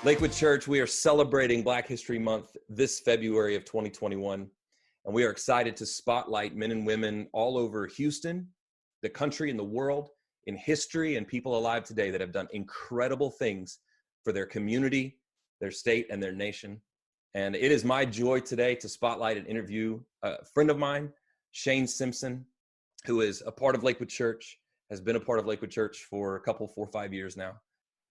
Lakewood Church, we are celebrating Black History Month this February of 2021, and we are excited to spotlight men and women all over Houston, the country, and the world in history and people alive today that have done incredible things for their community, their state, and their nation. And it is my joy today to spotlight and interview a friend of mine, Shayne Simpson, who is a part of Lakewood Church, has been a part of Lakewood Church for a couple, 4 or 5 years now.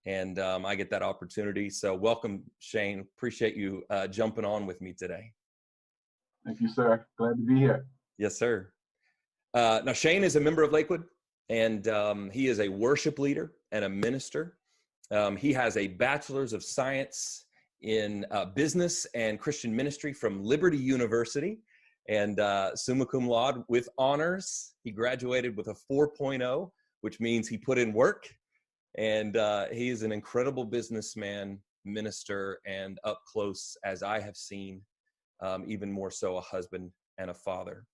And I get that opportunity. So welcome, Shayne. Appreciate you jumping on with me today. Thank you, sir. Glad to be here. Yes, sir. Now, Shayne is a member of Lakewood, and he is a worship leader and a minister. He has a bachelor's of science in business and Christian ministry from Liberty University, and summa cum laude with honors. He graduated with a 4.0, which means he put in work. And he is an incredible businessman, minister, and up close, as I have seen, even more so a husband and a father.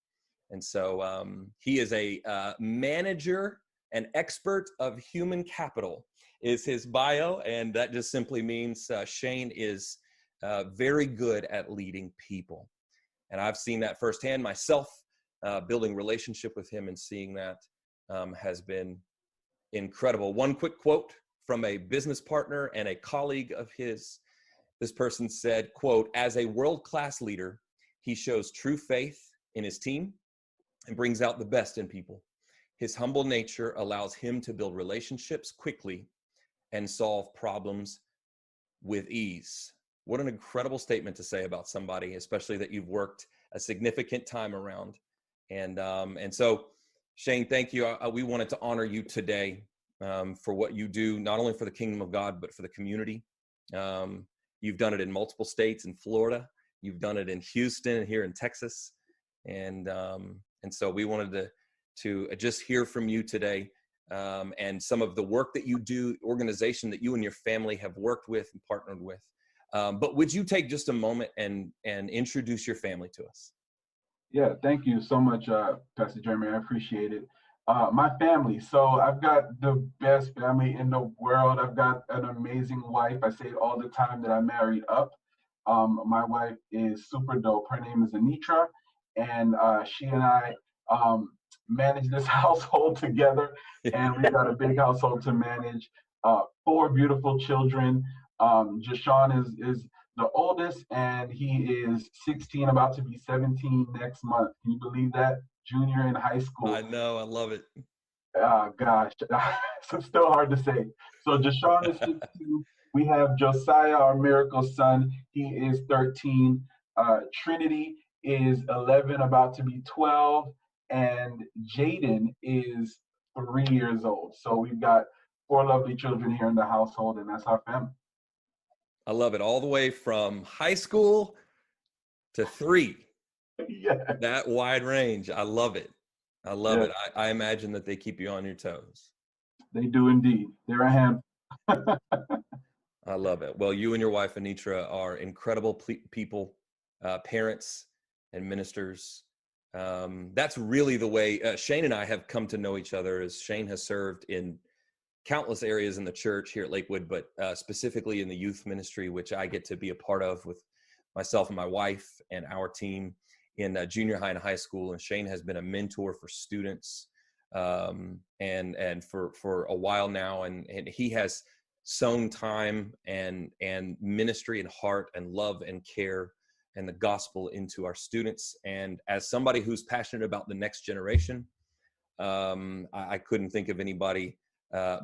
And so he is a manager and expert of human capital is his bio. And that just simply means Shayne is very good at leading people. And I've seen that firsthand myself, building relationship with him and seeing that has been incredible. One quick quote from a business partner and a colleague of his. This person said, quote, "As a world-class leader, he shows true faith in his team and brings out the best in people. His humble nature allows him to build relationships quickly and solve problems with ease." What an incredible statement to say about somebody, especially that you've worked a significant time around. And so Shayne, thank you. We wanted to honor you today for what you do, not only for the kingdom of God, but for the community. You've done it in multiple states in Florida. You've done it in Houston and here in Texas. And so we wanted to just hear from you today and some of the work that you do, organization that you and your family have worked with and partnered with. But would you take just a moment and introduce your family to us? Yeah, thank you so much, Pastor Jeremy. I appreciate it. My family. So I've got the best family in the world. I've got an amazing wife. I say it all the time that I married up. My wife is super dope. Her name is Anitra, and she and I manage this household together. And we've got a big household to manage. 4 beautiful children. Jashawn is the oldest, and he is 16, about to be 17 next month. Can you believe that? Junior in high school. I know, I love it. Gosh, it's still hard to say. So Jashawn is 16. We have Josiah, our miracle son. He is 13. Trinity is 11, about to be 12. And Jaden is 3 years old. So we've got 4 lovely children here in the household, and that's our family. I love it. All the way from high school to 3. Yeah. That wide range. I love it. I love it. I imagine that they keep you on your toes. They do indeed. They're a handful. I love it. Well, you and your wife, Anitra, are incredible people, parents and ministers. That's really the way Shayne and I have come to know each other, as Shayne has served in countless areas in the church here at Lakewood, but specifically in the youth ministry, which I get to be a part of with myself and my wife and our team in junior high and high school. And Shayne has been a mentor for students and for a while now. And he has sown time and ministry and heart and love and care and the gospel into our students. And as somebody who's passionate about the next generation, I couldn't think of anybody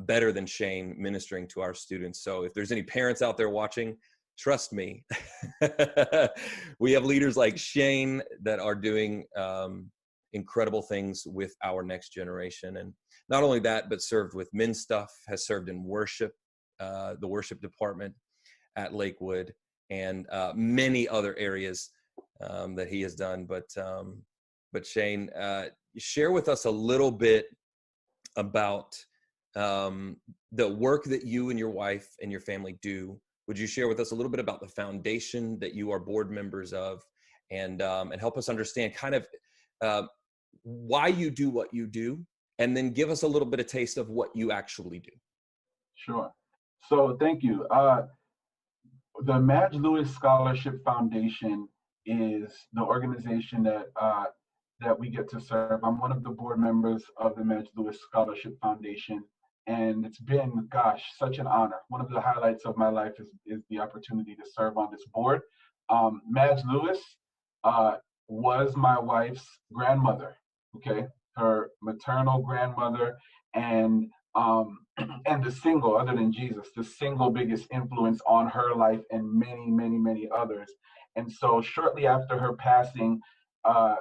better than Shayne ministering to our students. So if there's any parents out there watching, trust me, we have leaders like Shayne that are doing incredible things with our next generation. And not only that, but served with men's stuff, has served in worship, the worship department at Lakewood, and many other areas that he has done. But Shayne, share with us a little bit about the work that you and your wife and your family do. Would you share with us a little bit about the foundation that you are board members of, and help us understand kind of why you do what you do, and then give us a little bit of taste of what you actually do? Sure. So thank you. The Madge Lewis Scholarship Foundation is the organization that we get to serve. I'm one of the board members of the Madge Lewis Scholarship Foundation, and it's been, gosh, such an honor. One of the highlights of my life is the opportunity to serve on this board. Madge Lewis uh, was my wife's grandmother. Okay, her maternal grandmother, and and the single, other than Jesus, the single biggest influence on her life and many, many, many others. And so, shortly after her passing, uh,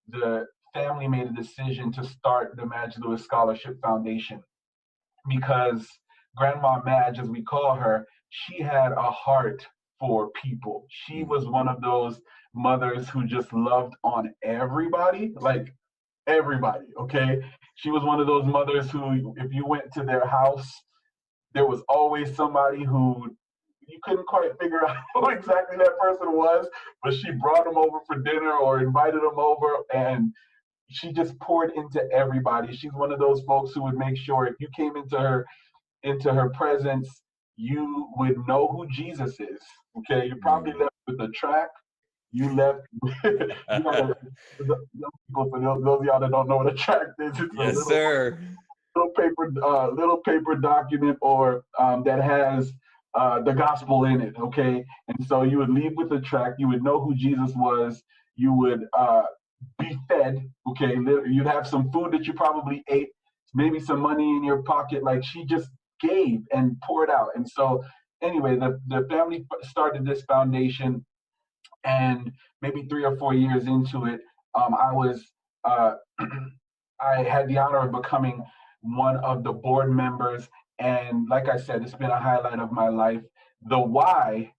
the family made a decision to start the Madge Lewis Scholarship Foundation because Grandma Madge, as we call her, she had a heart for people. She was one of those mothers who just loved on everybody, like everybody, okay? She was one of those mothers who, if you went to their house, there was always somebody who you couldn't quite figure out who exactly that person was, but she brought them over for dinner or invited them over, and she just poured into everybody. She's one of those folks who would make sure if you came into her presence, you would know who Jesus is. Okay, you probably left with a track. You left. You got a, young people, for those of y'all that don't know what a tract is, it's a Yes, sir. little paper document or that has the gospel in it. Okay, and so you would leave with a tract. You would know who Jesus was. You would be fed. Okay, you'd have some food that you probably ate, maybe some money in your pocket. Like she just gave and poured out. And so anyway, the family started this foundation, and maybe 3 or 4 years into it, I was uh, I had the honor of becoming one of the board members. And like I said, it's been a highlight of my life. The why,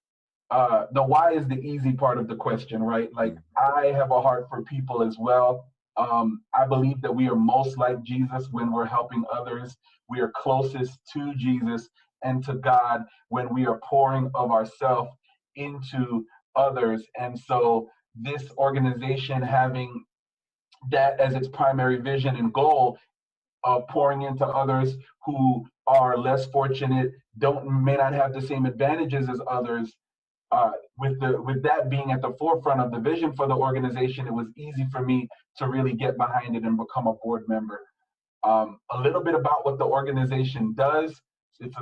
the why is the easy part of the question, right? Like I have a heart for people as well. I believe that we are most like Jesus when we're helping others. We are closest to Jesus and to God when we are pouring of ourselves into others. And so this organization having that as its primary vision and goal of pouring into others who are less fortunate, may not have the same advantages as others. With that being at the forefront of the vision for the organization, it was easy for me to really get behind it and become a board member. A little bit about what the organization does. It's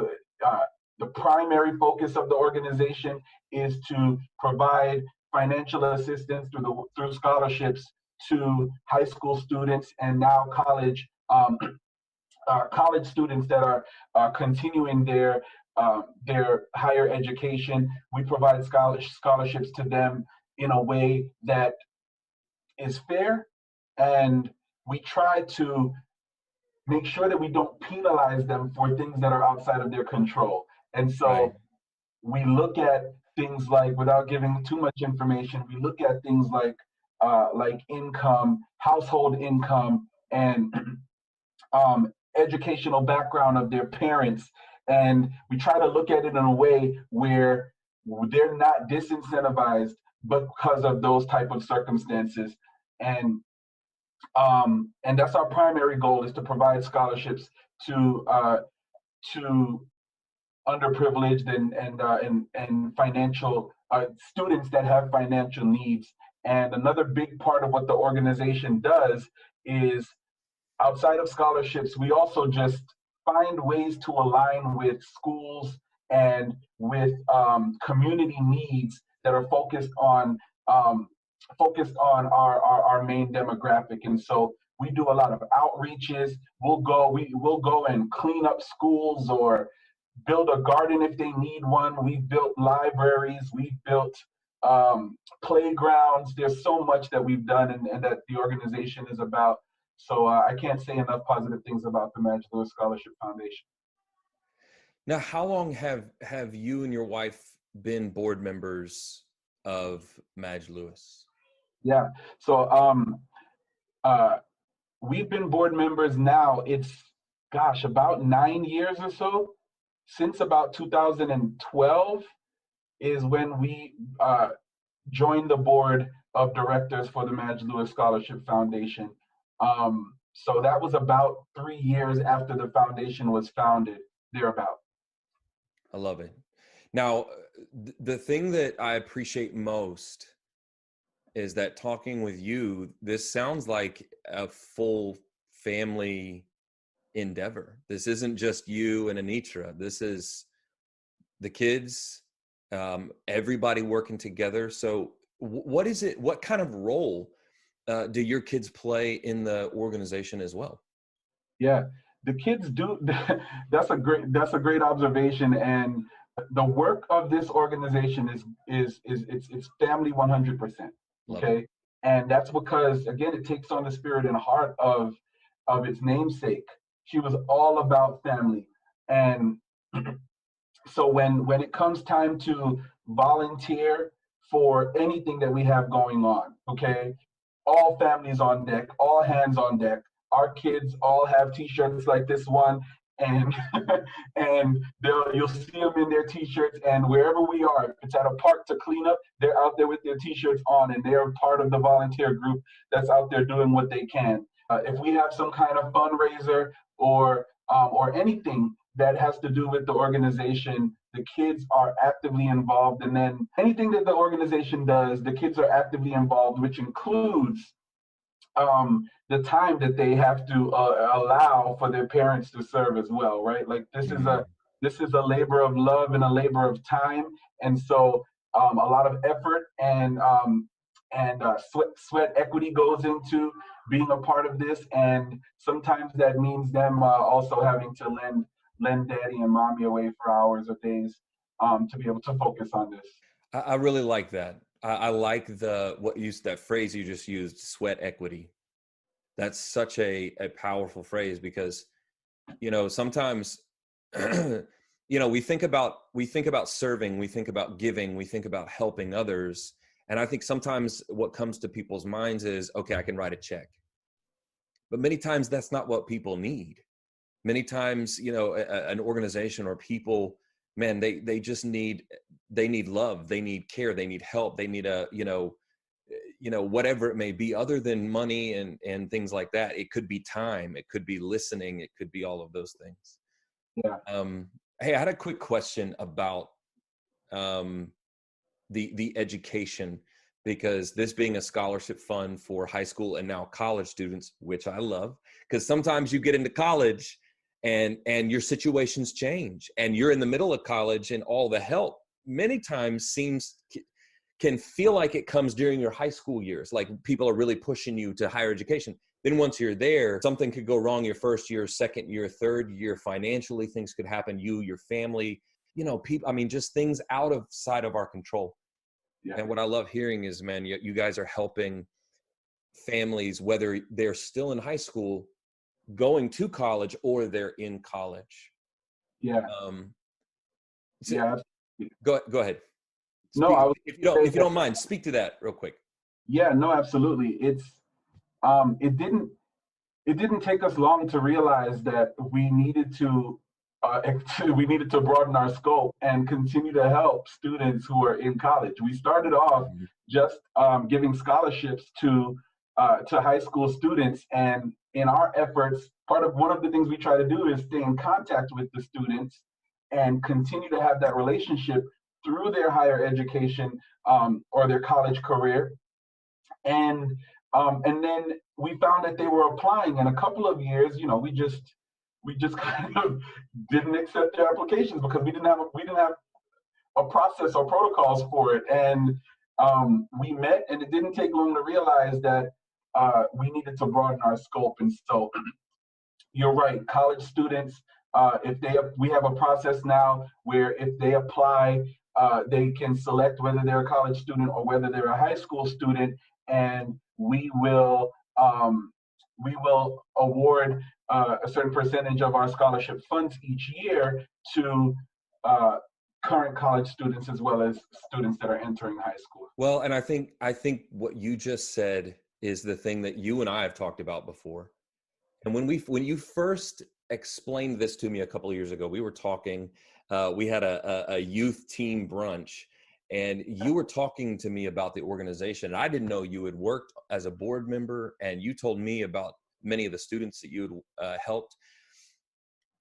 the primary focus of the organization is to provide financial assistance through scholarships to high school students and now college students that are continuing their higher education. We provide scholarships to them in a way that is fair, and we try to make sure that we don't penalize them for things that are outside of their control. And so Right. we look at things like, without giving too much information, we look at things like income, household income, and educational background of their parents. And we try to look at it in a way where they're not disincentivized because of those type of circumstances. And that's our primary goal, is to provide scholarships to underprivileged and financial students that have financial needs. And another big part of what the organization does is, outside of scholarships, we also just find ways to align with schools and with community needs that are focused on our main demographic. And so we do a lot of outreaches. We'll go and clean up schools or build a garden if they need one. We've built libraries. We've built playgrounds. There's so much that we've done and that the organization is about. So I can't say enough positive things about the Madge Lewis Scholarship Foundation. Now, how long have you and your wife been board members of Madge Lewis? Yeah. So we've been board members now. It's, gosh, about 9 years or so. Since about 2012 is when we joined the board of directors for the Madge Lewis Scholarship Foundation. So that was about 3 years after the foundation was founded, thereabout. I love it. Now, the thing that I appreciate most is that talking with you, this sounds like a full family endeavor. This isn't just you and Anitra. This is the kids, everybody working together. So what is it, what kind of role do your kids play in the organization as well? Yeah, the kids do. That's a great observation. And the work of this organization is it's family 100%. Love it. Okay, and that's because again it takes on the spirit and heart of its namesake. She was all about family, and so when it comes time to volunteer for anything that we have going on, okay, all families on deck, all hands on deck. Our kids all have T-shirts like this one, and and you'll see them in their T-shirts. And wherever we are, if it's at a park to clean up, they're out there with their T-shirts on, and they're part of the volunteer group that's out there doing what they can. If we have some kind of fundraiser or anything that has to do with the organization, the kids are actively involved. And then anything that the organization does, the kids are actively involved, which includes the time that they have to allow for their parents to serve as well, right? Like Mm. this is a labor of love and a labor of time, and so a lot of effort and sweat equity goes into being a part of this, and sometimes that means them also having to lend daddy and mommy away for hours or days to be able to focus on this. I really like that. I like that phrase you just used, sweat equity. That's such a powerful phrase because, sometimes, we think about serving, we think about giving, we think about helping others. And I think sometimes what comes to people's minds is, okay, I can write a check. But many times that's not what people need. Many times, an organization or people, man, they just need love, they need care, they need help, they need whatever it may be other than money and things like that. It could be time, it could be listening, it could be all of those things. Yeah. Hey, I had a quick question about the education, because this being a scholarship fund for high school and now college students, which I love, because sometimes you get into college and your situations change and you're in the middle of college, and all the help many times can feel like it comes during your high school years, like people are really pushing you to higher education. Then once you're there, something could go wrong your first year, second year, third year. Financially, things could happen, your family, people, just things outside of our control. Yeah. And what I love hearing is, man, you guys are helping families, whether they're still in high school, going to college, or they're in college. Yeah. So Yeah. go ahead. No, Speak, I was if you don't mind, speak to that real quick. Yeah, no, absolutely. It didn't take us long to realize that we needed to broaden our scope and continue to help students who are in college. We started off Mhm. just giving scholarships to high school students, and in our efforts, one of the things we try to do is stay in contact with the students and continue to have that relationship through their higher education or their college career. And then we found that they were applying in a couple of years. We just kind of didn't accept their applications because we didn't have a process or protocols for it. And we met, and it didn't take long to realize that we needed to broaden our scope. And so you're right, college students, we have a process now where if they apply, they can select whether they're a college student or whether they're a high school student, and we will award a certain percentage of our scholarship funds each year to current college students as well as students that are entering high school. Well, and I think what you just said is the thing that you and I have talked about before. And when you first explained this to me a couple of years ago, we were talking, we had a youth team brunch, and you were talking to me about the organization. I didn't know you had worked as a board member, and you told me about many of the students that you had helped.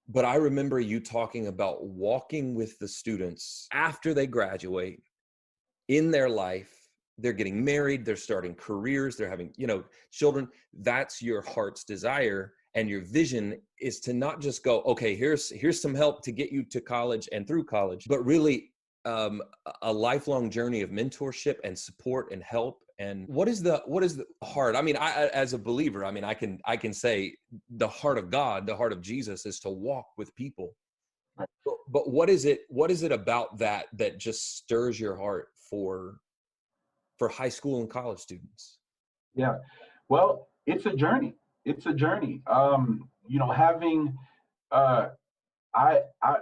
But I remember you talking about walking with the students after they graduate in their life. They're getting married, they're starting careers, they're having, children. That's your heart's desire. And your vision is to not just go, okay, here's some help to get you to college and through college, but really a lifelong journey of mentorship and support and help. And what is the heart? I mean, I as a believer, I mean, I can say the heart of God, the heart of Jesus is to walk with people. But what is it about that just stirs your heart for high school and college students? Yeah. Well, it's a journey. It's a journey. Having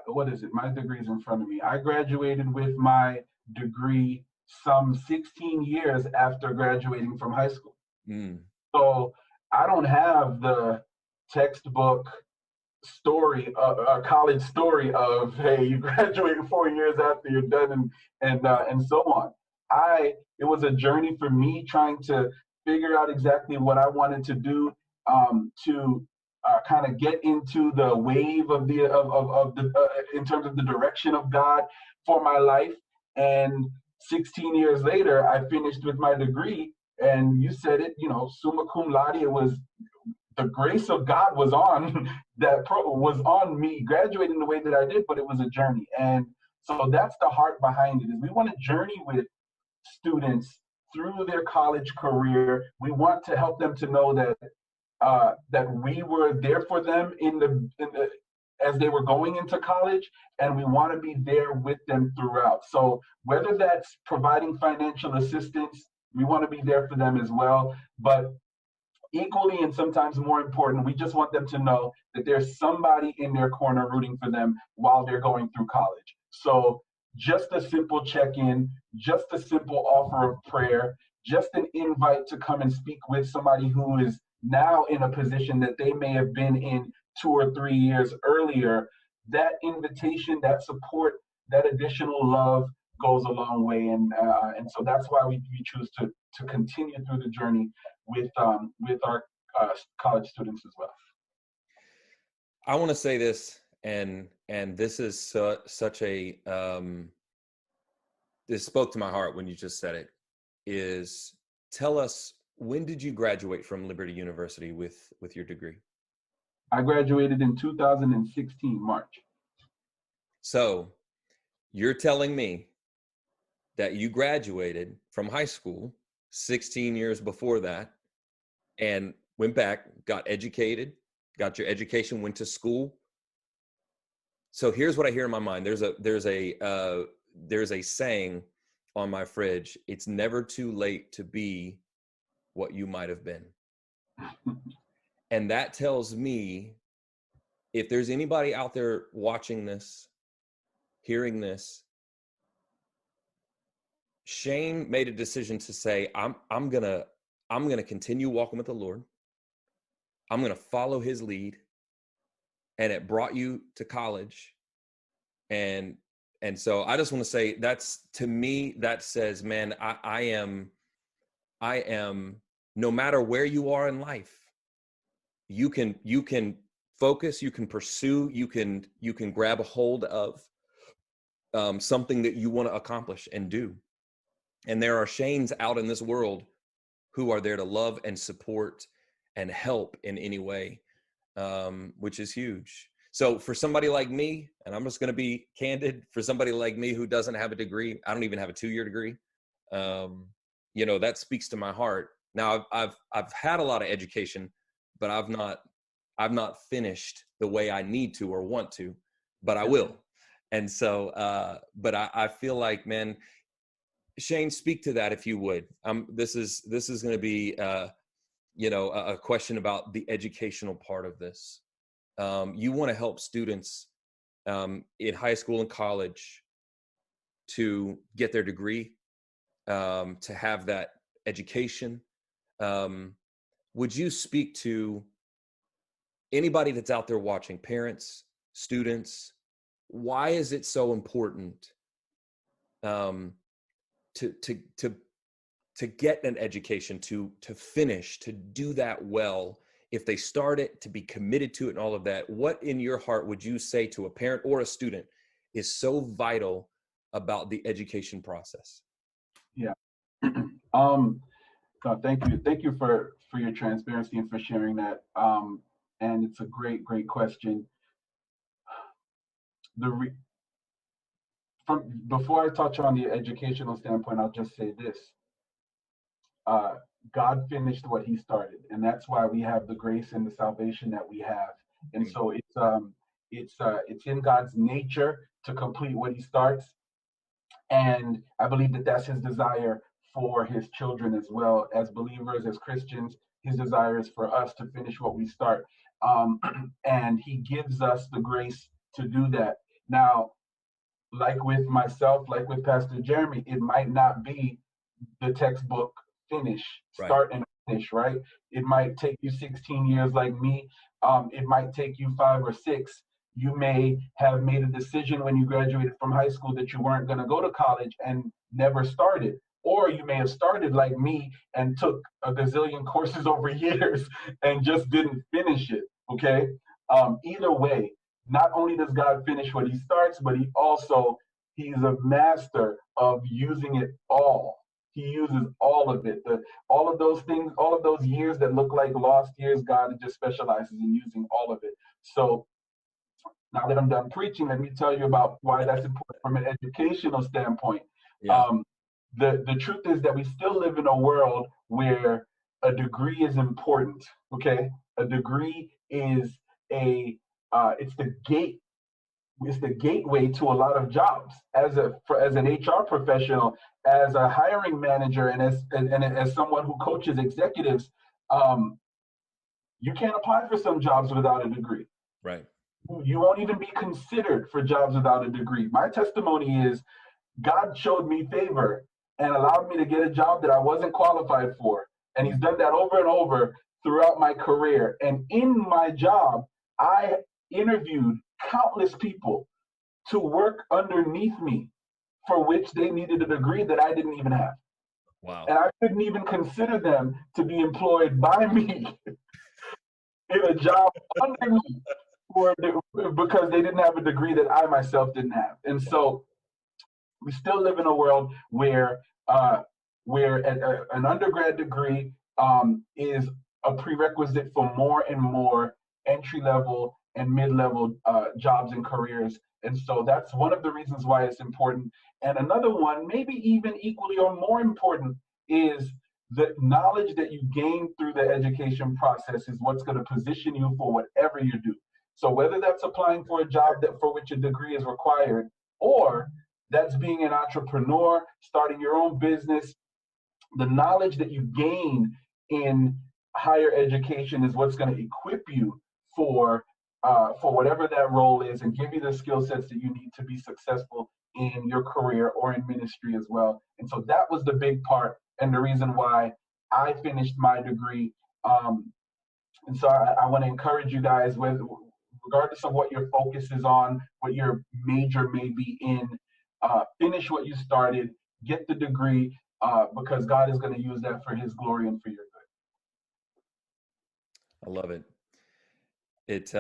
what is it? My degree's in front of me. I graduated with my degree some 16 years after graduating from high school. Mm. So I don't have the textbook story, a college story of, hey, you graduate 4 years after you're done, and so on. It was a journey for me trying to figure out exactly what I wanted to do, to kind of get into the wave of the in terms of the direction of God for my life. And 16 years later, I finished with my degree, and you said it, summa cum laude. It was the grace of God was on was on me graduating the way that I did, but it was a journey. And so that's the heart behind it, is we want to journey with students through their college career. We want to help them to know that we were there for them as they were going into college, and we want to be there with them throughout. So whether that's providing financial assistance, we want to be there for them as well. But equally, and sometimes more important, we just want them to know that there's somebody in their corner rooting for them while they're going through college. So just a simple check-in, just a simple offer of prayer, just an invite to come and speak with somebody who is now in a position that they may have been in 2 or 3 years earlier. That invitation, that support, that additional love goes a long way. And so that's why we choose to continue through the journey with our college students as well. I want to say this, and this is such a this spoke to my heart when you just said it. Is tell us, when did you graduate from Liberty University with your degree? I graduated in 2016 March. So you're telling me that you graduated from high school 16 years before that, and went back, got educated, got your education, went to school. So here's what I hear in my mind. There's a saying on my fridge: it's never too late to be what you might have been. And that tells me, if there's anybody out there watching this, hearing this, Shayne made a decision to say, I'm gonna continue walking with the Lord. I'm gonna follow his lead. And it brought you to college. And so I just want to say, that's, to me, that says, man, I am, no matter where you are in life, you can focus, you can pursue, you can grab a hold of something that you want to accomplish and do. And there are Shaynes out in this world who are there to love and support and help in any way, which is huge. So for somebody like me, and I'm just going to be candid, for somebody like me who doesn't have a degree, I don't even have a 2-year degree. That speaks to my heart. Now I've had a lot of education, but I've not finished the way I need to or want to, but I will. And so, but I feel like, man, Shayne, speak to that if you would. This is going to be, a question about the educational part of this. You want to help students in high school and college to get their degree, to have that education. Would you speak to anybody that's out there watching, parents, students? Why is it so important to get an education, to finish, to do that well if they start it, to be committed to it and all of that. What in your heart would you say to a parent or a student is so vital about the education process? Yeah. So thank you. Thank you for your transparency and for sharing that. And it's a great question. From before I touch on the educational standpoint, I'll just say this. Uh, God finished what he started, and that's why we have the grace and the salvation that we have. And so it's in God's nature to complete what he starts. And I believe that that's his desire for his children as well. As believers, as Christians, his desire is for us to finish what we start. And he gives us the grace to do that. Now, like with myself, like with Pastor Jeremy, it might not be the textbook finish, Right. start and finish, right? It might take you 16 years like me. It might take you 5 or 6. You may have made a decision when you graduated from high school that you weren't going to go to college and never started. Or you may have started like me and took a gazillion courses over years and just didn't finish it, okay? Either way, not only does God finish what he starts, but he's a master of using it all. He uses all of it. All of those things, all of those years that look like lost years, God just specializes in using all of it. So now that I'm done preaching, let me tell you about why that's important from an educational standpoint. Yeah. The truth is that we still live in a world where a degree is important. Okay, a degree is it's the gateway to a lot of jobs. As an HR professional, as a hiring manager, and as someone who coaches executives, you can't apply for some jobs without a degree. Right. You won't even be considered for jobs without a degree. My testimony is God showed me favor and allowed me to get a job that I wasn't qualified for. And he's done that over and over throughout my career. And in my job, I interviewed countless people to work underneath me for which they needed a degree that I didn't even have. Wow. And I couldn't even consider them to be employed by me in a job under me because they didn't have a degree that I myself didn't have. And so we still live in a world where an undergrad degree is a prerequisite for more and more entry-level and mid-level jobs and careers. And so that's one of the reasons why it's important. And another one, maybe even equally or more important, is the knowledge that you gain through the education process is what's going to position you for whatever you do. So whether that's applying for a job for which a degree is required, or that's being an entrepreneur, starting your own business, the knowledge that you gain in higher education is what's going to equip you for whatever that role is and give you the skill sets that you need to be successful in your career or in ministry as well. And so that was the big part and the reason why I finished my degree. And so I want to encourage you guys, regardless of what your focus is on, what your major may be in, finish what you started, get the degree, because God is going to use that for his glory and for your good. I love it. It's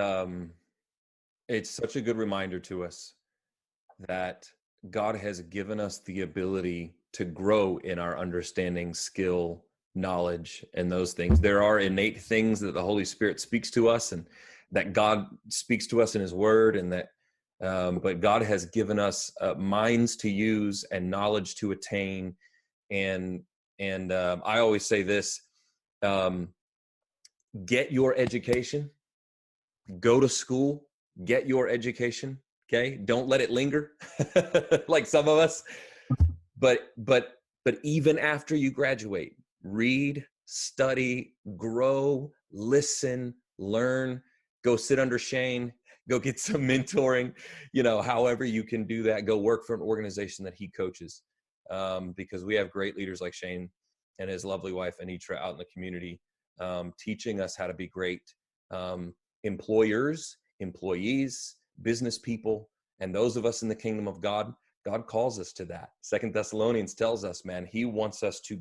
such a good reminder to us that God has given us the ability to grow in our understanding, skill, knowledge, and those things. There are innate things that the Holy Spirit speaks to us and that God speaks to us in his word, and that but God has given us minds to use and knowledge to attain. And I always say this, get your education, go to school, get your education. Okay. Don't let it linger like some of us, but even after you graduate, read, study, grow, listen, learn, go sit under Shayne, go get some mentoring, however you can do that, go work for an organization that he coaches. Because we have great leaders like Shayne and his lovely wife, Anitra, out in the community, teaching us how to be great employers, employees, business people, and those of us in the kingdom of God. God calls us to that. 2 Thessalonians tells us, man, he wants us to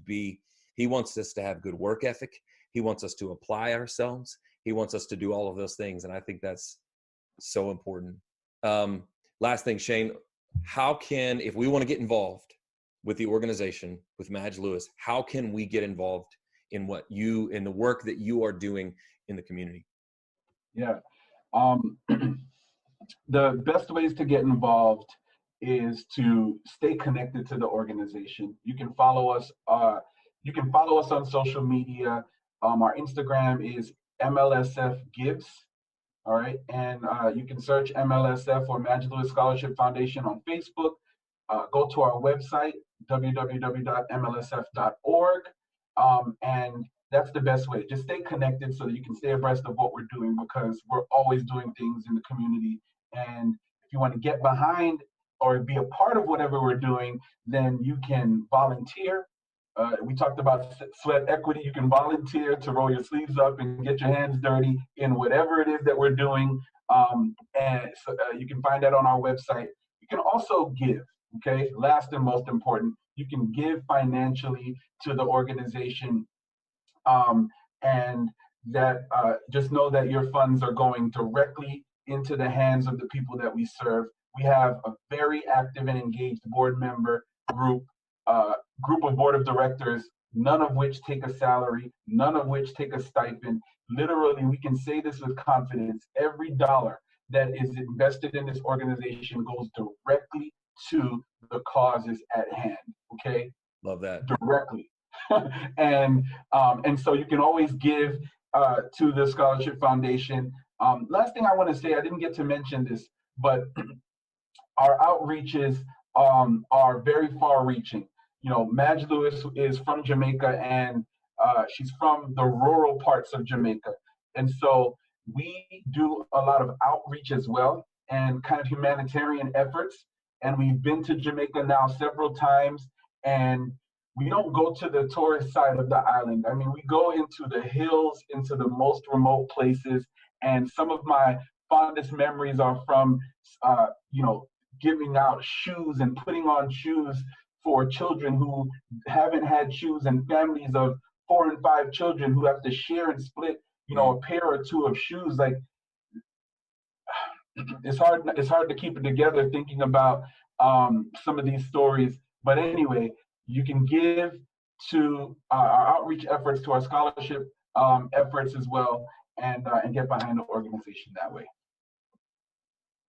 have good work ethic. He wants us to apply ourselves. He wants us to do all of those things. And I think that's so important. Last thing, Shayne, if we want to get involved with the organization, with Madge Lewis, how can we get involved in the work that you are doing in the community? Yeah. The best ways to get involved is to stay connected to the organization. You can follow us. You can follow us on social media. Our Instagram is MLSF Gives. All right, and you can search MLSF or Madge Lewis Scholarship Foundation on Facebook. Go to our website, www.mlsf.org, and that's the best way. Just stay connected so that you can stay abreast of what we're doing, because we're always doing things in the community. And if you want to get behind or be a part of whatever we're doing, then you can volunteer. We talked about sweat equity. You can volunteer to roll your sleeves up and get your hands dirty in whatever it is that we're doing. And so, you can find that on our website. You can also give, okay? Last and most important, you can give financially to the organization. And that just know that your funds are going directly into the hands of the people that we serve. We have a very active and engaged board member group of board of directors, none of which take a salary, none of which take a stipend. Literally, we can say this with confidence, every dollar that is invested in this organization goes directly to the causes at hand, okay? Love that. Directly. And so you can always give to the Scholarship Foundation. Last thing I want to say, I didn't get to mention this, but our outreaches are very far-reaching. You know, Madge Lewis is from Jamaica, and she's from the rural parts of Jamaica. And so we do a lot of outreach as well, and kind of humanitarian efforts. And we've been to Jamaica now several times, and we don't go to the tourist side of the island. I mean, we go into the hills, into the most remote places. And some of my fondest memories are from, giving out shoes and putting on shoes for children who haven't had shoes, and families of 4 and 5 children who have to share and split, a pair or two of shoes. Like, it's hard to keep it together thinking about some of these stories. But anyway, you can give to our outreach efforts, to our scholarship efforts as well, and get behind the organization that way.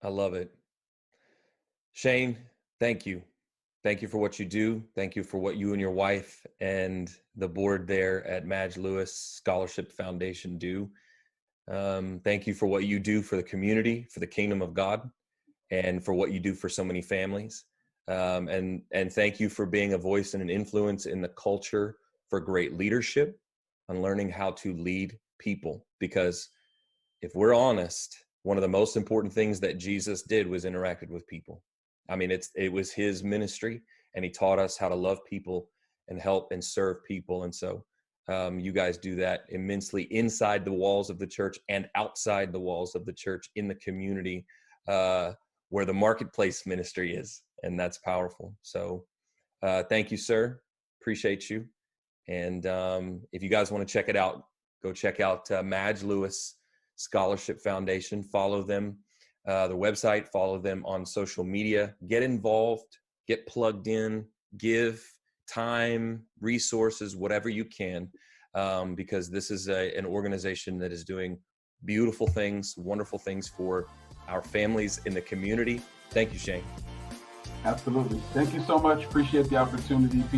I love it. Shayne, thank you. Thank you for what you do. Thank you for what you and your wife and the board there at Madge Lewis Scholarship Foundation do. Thank you for what you do for the community, for the kingdom of God, and for what you do for so many families. And thank you for being a voice and an influence in the culture for great leadership on learning how to lead people. Because if we're honest, one of the most important things that Jesus did was interacted with people. I mean, it was his ministry, and he taught us how to love people and help and serve people. And so you guys do that immensely inside the walls of the church and outside the walls of the church in the community where the marketplace ministry is. And that's powerful. So thank you, sir. Appreciate you. And if you guys want to check it out, go check out Madge Lewis Scholarship Foundation. Follow them, the website, follow them on social media, get involved, get plugged in, give time, resources, whatever you can, because this is an organization that is doing beautiful things, wonderful things for our families in the community. Thank you, Shayne. Absolutely. Thank you so much. Appreciate the opportunity.